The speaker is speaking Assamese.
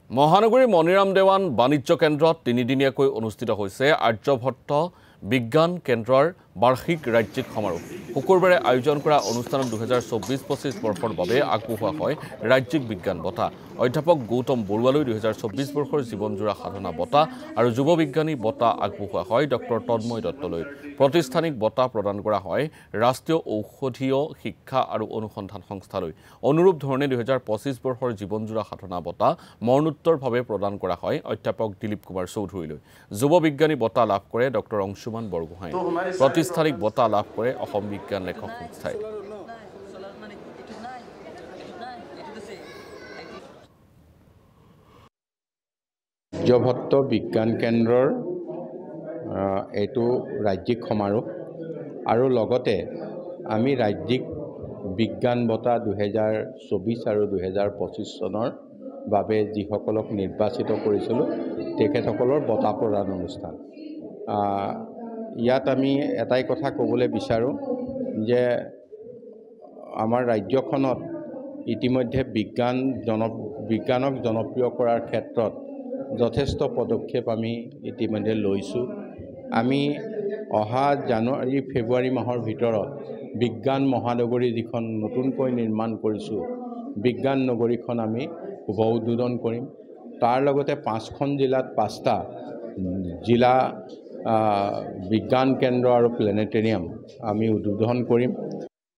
মহানগৰী মণিৰাম দেৱান বাণিজ্য কেন্দ্ৰত তিনিদিনীয়াকৈ অনুষ্ঠিত হৈছে আৰ্যভট্ট বিজ্ঞান কেন্দ্ৰৰ বাৰ্ষিক ৰাজ্যিক সমাৰোহ। শুকুৰবাৰে আয়োজন কৰা অনুষ্ঠানত 2024-25 বৰ্ষৰ বাবে আগবঢ়োৱা হয় ৰাজ্যিক বিজ্ঞান বঁটা। অধ্যাপক গৌতম বৰুৱালৈ 2024 বৰ্ষৰ জীৱনজোৰা সাধনা বঁটা আৰু যুৱ বিজ্ঞানী বঁটা আগবঢ়োৱা হয় ডক্টৰ তন্ময় দত্তলৈ। প্ৰতিষ্ঠানিক বঁটা প্ৰদান কৰা হয় ৰাষ্ট্ৰীয় ঔষধীয় শিক্ষা আৰু অনুসন্ধান সংস্থালৈ। অনুৰূপ ধৰণে 2025 বৰ্ষৰ জীৱনজোৰা সাধনা বঁটা মৰণোত্তৰভাৱে প্ৰদান কৰা হয় অধ্যাপক দিলীপ কুমাৰ চৌধুৰীলৈ। যুৱ বিজ্ঞানী বঁটা লাভ কৰে ডক্টৰ অংশুমান বৰগোহাঁই। প্ৰতিষ্ঠানিক বঁটা লাভ কৰে অসম বিজ্ঞান লেখক সংস্থাই। আৰ্যভট্ট বিজ্ঞান কেন্দ্ৰৰ এইটো ৰাজ্যিক সমাৰোহ আৰু লগতে আমি ৰাজ্যিক বিজ্ঞান বঁটা 2024 আৰু 2025 চনৰ বাবে যিসকলক নিৰ্বাচিত কৰিছিলোঁ তেখেতসকলৰ বঁটা প্ৰদান অনুষ্ঠান। ইয়াত আমি এটাই কথা ক'বলৈ বিচাৰোঁ যে আমাৰ ৰাজ্যখনত ইতিমধ্যে বিজ্ঞানক জনপ্ৰিয় কৰাৰ ক্ষেত্ৰত যথেষ্ট পদক্ষেপ আমি ইতিমধ্যে লৈছোঁ। আমি অহা জানুৱাৰী ফেব্ৰুৱাৰী মাহৰ ভিতৰত বিজ্ঞান মহানগৰী যিখন নতুনকৈ নিৰ্মাণ কৰিছোঁ বিজ্ঞান নগৰীখন আমি শুভ উদ্বোধন কৰিম। তাৰ লগতে 5খন জিলাত 5টা জিলা বিজ্ঞান কেন্দ্ৰ আৰু প্লেনেটেৰিয়াম আমি উদ্বোধন কৰিম।